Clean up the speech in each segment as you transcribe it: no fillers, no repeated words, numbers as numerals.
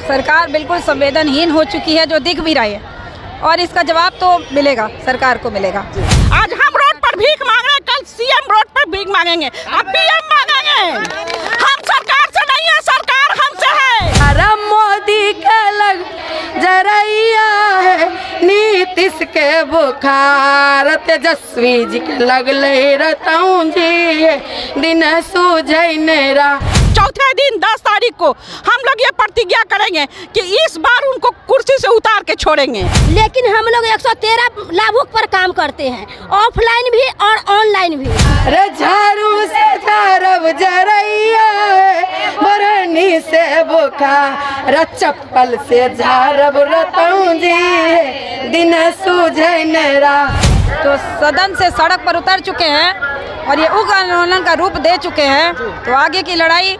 सरकार बिल्कुल संवेदनहीन हो चुकी है, जो दिख भी रही है, और इसका जवाब तो मिलेगा, सरकार को मिलेगा। आज हम रोड पर भीख मांग रहे हैं, कल सीएम रोड पर भीख मांगेंगे, अब पीएम मांगेंगे। हम सरकार से नहीं है, सरकार हमसे है। अरे मोदी के लग जरैया है, नीतीश के बुखार, तेजस्वी जी के लगले रहताऊं जी, दिन सूझे नेरा। चौथे दिन 10 तारीख को हम लोग ये प्रतिज्ञा करेंगे कि इस बार उनको कुर्सी से उतार के छोड़ेंगे। लेकिन हम लोग 113 लाभुक पर काम करते हैं, ऑफलाइन भी और ऑनलाइन भी। अरे झाड़ू से झारब जरैया है, बरनी से बुखार, चप्पल से झारब रहताऊं जी, दिन सूझे नेरा। तो सदन से सड़क पर उतर चुके हैं और ये उग्र आंदोलन का रूप दे चुके हैं, तो आगे की लड़ाई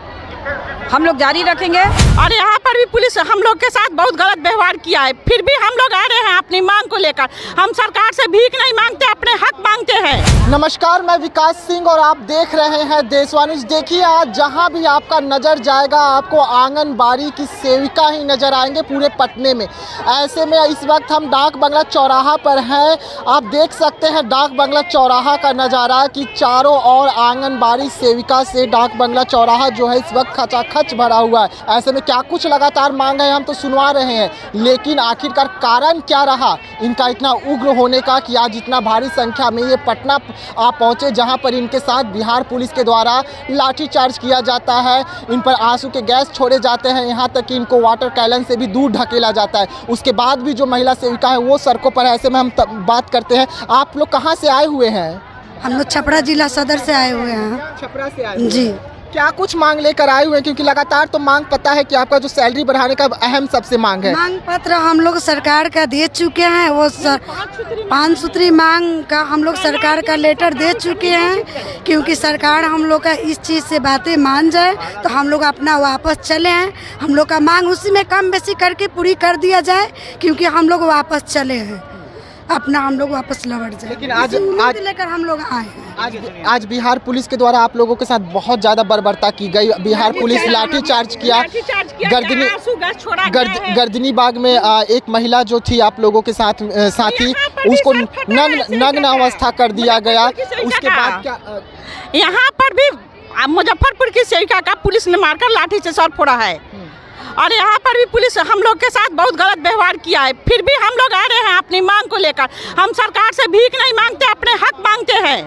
हम लोग जारी रखेंगे। और यहाँ पर भी पुलिस हम लोग के साथ बहुत गलत व्यवहार किया है, फिर भी हम लोग आ रहे हैं अपनी मांग को लेकर। हम सरकार से भीख नहीं मांगते, अपने हक मांगते हैं। नमस्कार, मैं विकास सिंह और आप देख रहे हैं देशवाणी। देखिए, आज जहां भी आपका नज़र जाएगा आपको आंगनबाड़ी की सेविका ही नज़र आएंगे पूरे पटने में। ऐसे में इस वक्त हम डाक बंगला चौराहा पर हैं। आप देख सकते हैं डाक बंगला चौराहा का नज़ारा कि चारों ओर आंगनबाड़ी सेविका से डाक बंगला चौराहा जो है इस वक्त खचाखच भरा हुआ है। ऐसे में क्या कुछ लगातार मांग है हम तो सुनवा रहे हैं, लेकिन आखिरकार कारण क्या रहा इनका इतना उग्र होने का कि आज इतना भारी संख्या में ये पटना आप पहुँचे, जहाँ पर इनके साथ बिहार पुलिस के द्वारा लाठीचार्ज किया जाता है, इन पर आंसू के गैस छोड़े जाते हैं, यहाँ तक कि इनको वाटर कैलन से भी दूर ढकेला जाता है। उसके बाद भी जो महिला सेविका है वो सड़कों पर। ऐसे में हम बात करते हैं, आप लोग कहाँ से आए हुए हैं? हम लोग छपरा जिला सदर से आए हुए हैं। छपरा से आए जी। क्या कुछ मांग लेकर आए हुए हैं? क्योंकि लगातार तो मांग पता है कि आपका जो सैलरी बढ़ाने का अहम सबसे मांग है। मांग पत्र हम लोग सरकार का दे चुके हैं, वो 5 सूत्री मांग का हम लोग सरकार का लेटर दे चुके हैं, क्योंकि सरकार हम लोग का इस चीज़ से बातें मान जाए तो हम लोग अपना वापस चले हैं। हम लोग का मांग उसी में कम बेसी करके पूरी कर दिया जाए, क्योंकि हम लोग वापस चले हैं, अपना हम लोग वापस लौट जाए। लेकिन आज लेकर हम लोग आए हैं। आज बिहार पुलिस के द्वारा आप लोगों के साथ बहुत ज़्यादा बर्बरता की गई। बिहार पुलिस लाठीचार्ज किया। गर्दनी बाग में एक महिला जो थी आप लोगों के साथी उसको नग्न अवस्था कर दिया गया। उसके बाद क्या यहाँ पर भी मुजफ्फरपुर की सेविका का पुलिस ने मारकर लाठी से सर फोड़ा है, और यहाँ पर भी पुलिस हम लोग के साथ बहुत गलत व्यवहार किया है, फिर भी हम लोग आ रहे हैं अपनी मांग को लेकर। हम सरकार से भीख नहीं मांगते, अपने हक मांगते हैं।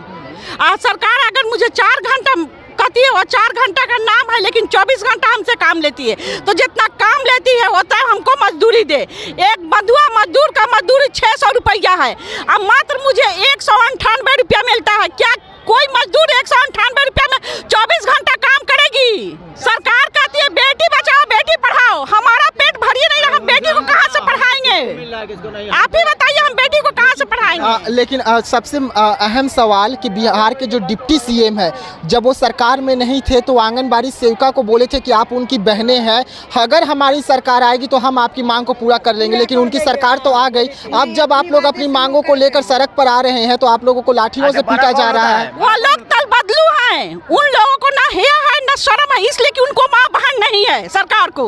सरकार अगर मुझे 4 घंटा कहती है, वो 4 घंटा का नाम है, लेकिन 24 घंटा हमसे काम लेती है, तो जितना काम लेती है उतना हमको मजदूरी दे। एक बंधुआ मजदूर का मजदूरी 600 रुपया है, अब मात्र मुझे 198 रुपया मिलता है। क्या कोई मजदूर 198 रुपया में 24 घंटा काम करेगी? सरकार कहती है बेटी बचाओ बेटी पढ़ाओ, हमारा पेट भरिए नहीं रहा, बेटी को कहाँ से पढ़ाएंगे? आप ही बताइए, हम बेटी को कहाँ से पढ़ाएंगे? लेकिन सबसे अहम सवाल कि बिहार के जो डिप्टी सीएम है, जब वो सरकार में नहीं थे तो आंगनबाड़ी सेविका को बोले थे कि आप उनकी बहनें हैं, अगर हमारी सरकार आएगी तो हम आपकी मांग को पूरा कर लेंगे। लेकिन उनकी सरकार तो आ गई। अब जब आप लोग अपनी मांगों को लेकर सड़क पर आ रहे हैं तो आप लोगों को लाठियों से पीटा जा रहा है। वो लोग तल बदलू हैं, उन लोगों को ना हिया है ना शर्म है, इसलिए कि उनको माँ बहन नहीं है। सरकार को,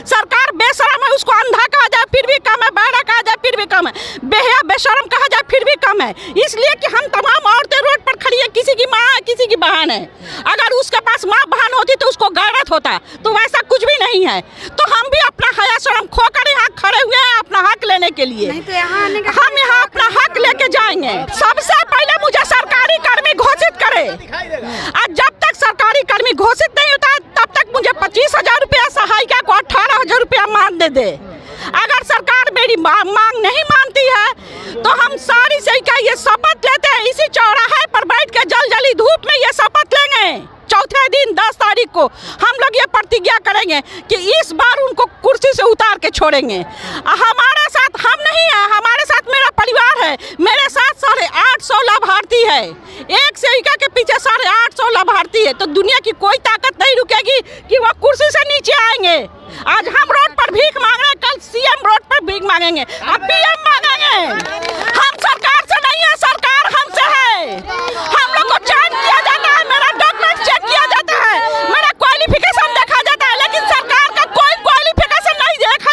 सरकार बेशरम है, उसको अंधा कहा जाए फिर भी कम है, बहरा कहा जाए फिर भी कम है, बेहया बेशरम कहा जाए फिर भी कम है। इसलिए कि हम तमाम औरतें रोड पर खड़ी है, किसी की माँ है किसी की बहन है। अगर उसके पास माँ बहन होती तो उसको गैरत होता, तो वैसा कुछ भी नहीं है। तो हम भी अपना हया शर्म खोकर यहाँ खड़े हुए हैं अपना हक लेने के लिए। हम यहाँ अपना हक लेके जाएंगे। सबसे पहले मुझे सरकारी कर्मी घोषित करे, और जब तक सरकारी कर्मी घोषित नहीं होता तब तक मुझे 25,000 रुपया सहायिका को 18,000 रुपया मान दे। अगर सरकार मेरी मांग नहीं मानती है तो हम सारी सेविका ये शपथ लेते हैं, इसी चौराहे पर बैठ के जल धूप में ये शपथ लेंगे। चौथे दिन 10 तारीख को हम लोग ये प्रतिज्ञा करेंगे कि इस बार उनको कुर्सी से उतार के छोड़ेंगे। हमारे साथ हम नहीं है, हमारे साथ मेरा परिवार है, मेरे साथ 850 लाभार्थी है, एक सेविका के पीछे 850 लाभार्थी है। तो दुनिया की कोई ताकत नहीं रुकेगी कि वो कुर्सी से नीचे आएंगे। आज हम रोड पर भीख मांग रहे हैं, कल सीएम रोड पर भीख मांगेंगे, अब पीएम मांगेंगे। हम सरकार से नहीं है, सरकार हमसे है। हम लोग को चेक किया जाता है, मेरा डॉक्यूमेंट चेक किया जाता है, मेरा क्वालिफिकेशन देखा जाता है, लेकिन सरकार का कोई क्वालिफिकेशन नहीं देखा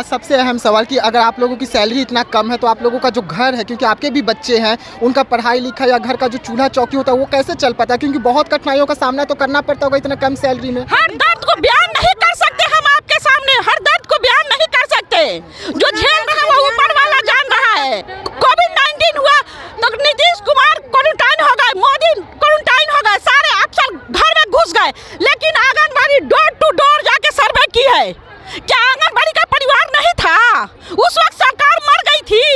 सबसे अहम सवाल कि अगर आप लोगों की सैलरी इतना कम है तो आप लोगों का जो घर है, क्योंकि आपके भी बच्चे हैं, उनका पढ़ाई लिखाई या घर का जो चूल्हा चौकी होता है वो कैसे चल पाता है? क्योंकि बहुत कठिनाइयों का सामना तो करना पड़ता होगा इतना कम सैलरी में। हर दर्द को बयान नहीं कर सकते हम आपके सामने, हर दर्द को बयान नहीं कर सकते। जो झेल रहा है वो ऊपर वाला जान रहा है। कोविड-19 हुआ तो नीतीश कुमार क्वारंटाइन हो गए, मोदी क्वारंटाइन हो गए, सारे अफसर घर में घुस गए, लेकिन आंगनबाड़ी डोर टू डोर जाके सर्वे की है। क्या आंगनबाड़ी का परिवार नहीं था? उस वक्त सरकार मर गई थी,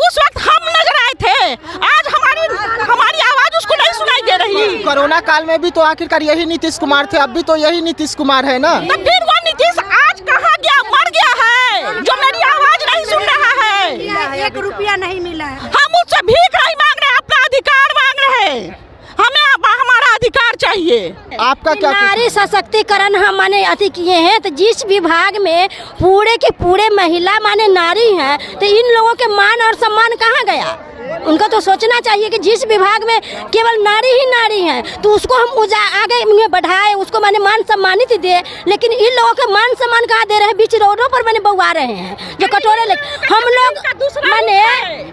उस वक्त हम नजर आए थे। आज हमारी आवाज उसको नहीं सुनाई दे रही। कोरोना काल में भी तो आखिरकार यही नीतीश कुमार थे, अब भी तो यही नीतीश कुमार है ना। तो फिर वो नीतीश आज कहाँ गया? मर गया है, जो मेरी आवाज नहीं सुन रहा है। 1 रुपया नहीं मिला है। हम उससे भीख नहीं मांग रहे, अपना अधिकार मांग रहे हैं। हमें हमारा अधिकार चाहिए। आपका क्या नारी सशक्तिकरण हम माने अति किए हैं, तो जिस विभाग में पूरे के पूरे महिला माने नारी हैं, तो इन लोगों के मान और सम्मान कहाँ गया? उनको तो सोचना चाहिए कि जिस विभाग में केवल नारी ही नारी हैं, तो उसको हम आगे में बढ़ाए, उसको माने मान सम्मानित दे। लेकिन इन लोगों के मान सम्मान कहाँ दे रहे हैं? बीच रोडों पर माने बउआ रहे हैं जो कटोरे लेके। हम लोग माने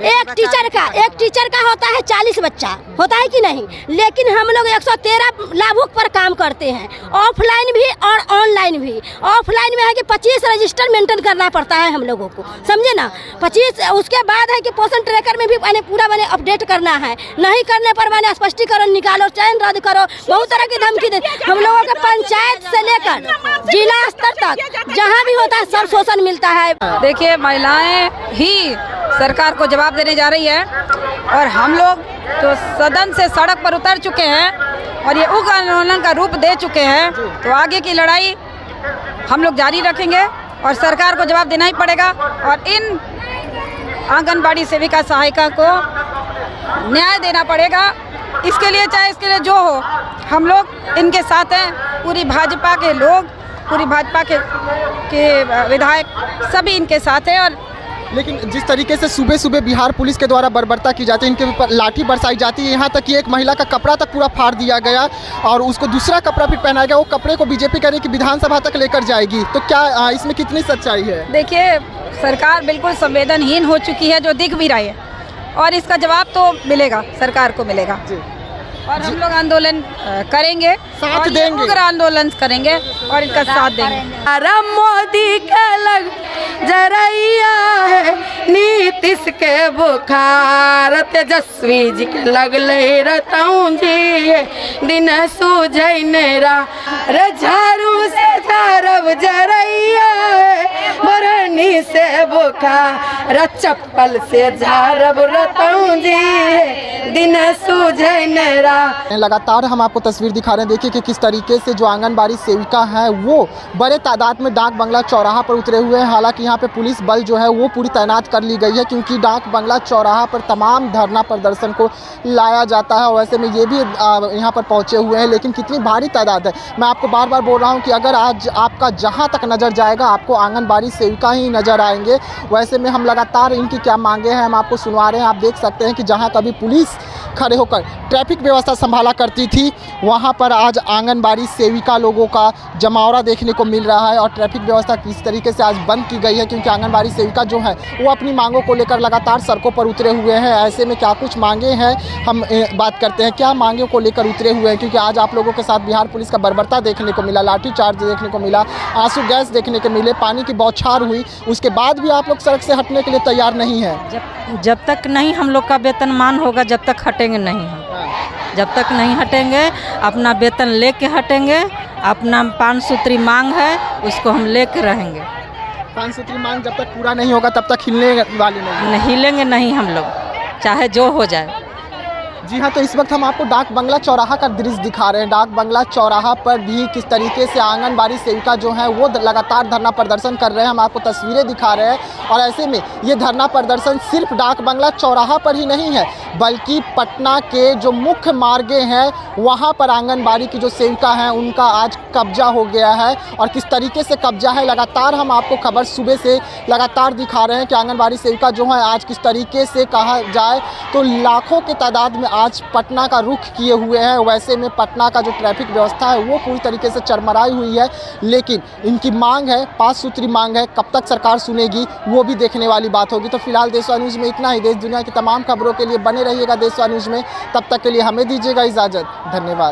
एक टीचर का होता है 40 बच्चा, होता है कि नहीं? लेकिन हम लोग 113 लाभुक पर काम करते हैं, ऑफलाइन भी और ऑनलाइन भी। ऑफलाइन में है कि 25 रजिस्टर मेंटेन करना पड़ता है हम लोगों को, समझे ना? 25। उसके बाद है कि पोषण ट्रैकर में भी पूरा मैंने अपडेट करना है, नहीं करने पर मैंने स्पष्टीकरण निकालो, चयन रद्द करो, बहुत तरह की धमकी दे। हम लोगों के पंचायत से लेकर जिला स्तर तक जहां भी होता है सब शोषण मिलता है। देखिए, महिलाएं ही सरकार को जवाब देने जा रही है और हम लोग जो सदन से सड़क पर उतर चुके हैं और ये उग्र आंदोलन का रूप दे चुके हैं, तो आगे की लड़ाई हम लोग जारी रखेंगे और सरकार को जवाब देना ही पड़ेगा। और इन आंगनबाड़ी सेविका सहायिका को न्याय देना पड़ेगा। इसके लिए चाहे इसके लिए जो हो, हम लोग इनके साथ हैं। पूरी भाजपा के लोग, पूरी भाजपा के विधायक सभी इनके साथ हैं। और लेकिन जिस तरीके से सुबह सुबह बिहार पुलिस के द्वारा बर्बरता की जाती है, इनके ऊपर लाठी बरसाई जाती है, यहाँ तक कि एक महिला का कपड़ा तक पूरा फाड़ दिया गया और उसको दूसरा कपड़ा भी पहनाया गया। वो कपड़े को बीजेपी कह रही कि विधानसभा तक लेकर जाएगी, तो क्या इसमें कितनी सच्चाई है? देखिए, सरकार बिल्कुल संवेदनहीन हो चुकी है, जो दिख भी रही है, और इसका जवाब तो मिलेगा, सरकार को मिलेगा। और हम लोग आंदोलन करेंगे, साथ और देंगे, उग्र आंदोलन करेंगे और इनका साथ देंगे। मोदी के लग जरैया है, नीतीश के बुखार, तेजस्वी जी के लगले रतौं जी, दिन सूझनेरा रे झाड़ू से झारब जरैया है, बरनी से बुखार, चप्पल से झारब रतौं जी, दिन सूझनेरा। लगातार हम आपको तस्वीर दिखा रहे हैं, देखिए कि किस तरीके से जो आंगनबाड़ी सेविका हैं वो बड़े तादाद में डाक बंगला चौराहा पर उतरे हुए हैं। हालांकि यहाँ पे पुलिस बल जो है वो पूरी तैनात कर ली गई है, क्योंकि डाक बंगला चौराहा पर तमाम धरना प्रदर्शन को लाया जाता है। और वैसे में ये भी यहाँ पर पहुँचे हुए हैं, लेकिन कितनी भारी तादाद है, मैं आपको बार बार बोल रहा हूँ कि अगर आज आपका जहाँ तक नज़र जाएगा आपको आंगनबाड़ी सेविका ही नज़र आएंगे। वैसे में हम लगातार इनकी क्या मांगे हैं हम आपको सुनवा रहे हैं। आप देख सकते हैं कि जहाँ कभी पुलिस खड़े होकर ट्रैफिक व्यवस्था संभाला करती थी, वहां पर आज आंगनबाड़ी सेविका लोगों का जमावड़ा देखने को मिल रहा है। और ट्रैफिक व्यवस्था किस तरीके से आज बंद की गई है, क्योंकि आंगनबाड़ी सेविका जो है वो अपनी मांगों को लेकर लगातार सड़कों पर उतरे हुए हैं। ऐसे में क्या कुछ मांगे हैं हम बात करते हैं, क्या मांगों को लेकर उतरे हुए हैं, क्योंकि आज आप लोगों के साथ बिहार पुलिस का बर्बरता देखने को मिला, लाठीचार्ज देखने को मिला, आंसू गैस देखने को मिले, पानी की बौछार हुई, उसके बाद भी आप लोग सड़क से हटने के लिए तैयार नहीं है। जब तक नहीं हम लोग का वेतनमान होगा जब तक हटेंगे नहीं हम, जब तक नहीं हटेंगे अपना वेतन लेके हटेंगे। अपना 5 सूत्री मांग है उसको हम लेके रहेंगे। 5 सूत्री मांग जब तक पूरा नहीं होगा तब तक हिलने वाले नहीं, हिलेंगे नहीं हम लोग, चाहे जो हो जाए। जी हाँ, तो इस वक्त हम आपको डाक बंगला चौराहा का दृश्य दिखा रहे हैं। डाक बंगला चौराहा पर भी किस तरीके से आंगनबाड़ी सेविका जो हैं वो लगातार धरना प्रदर्शन कर रहे हैं, हम आपको तस्वीरें दिखा रहे हैं। और ऐसे में ये धरना प्रदर्शन सिर्फ डाक बंगला चौराहा पर ही नहीं है, बल्कि पटना के जो मुख्य मार्गे हैं वहाँ पर आंगनबाड़ी की जो सेविका हैं उनका आज कब्जा हो गया है और किस तरीके से कब्जा है। लगातार हम आपको खबर सुबह से लगातार दिखा रहे हैं कि आंगनबाड़ी सेविका जो है आज किस तरीके से कहा जाए तो लाखों के तादाद में आज पटना का रुख किए हुए हैं। वैसे में पटना का जो ट्रैफिक व्यवस्था है वो पूरी तरीके से चरमराई हुई है, लेकिन इनकी मांग है, 5 सूत्री मांग है, कब तक सरकार सुनेगी वो भी देखने वाली बात होगी। तो फिलहाल देशवा न्यूज़ में इतना ही। देश दुनिया की तमाम खबरों के लिए बने रहिएगा देशवा न्यूज़ में। तब तक के लिए हमें दीजिएगा इजाज़त। धन्यवाद।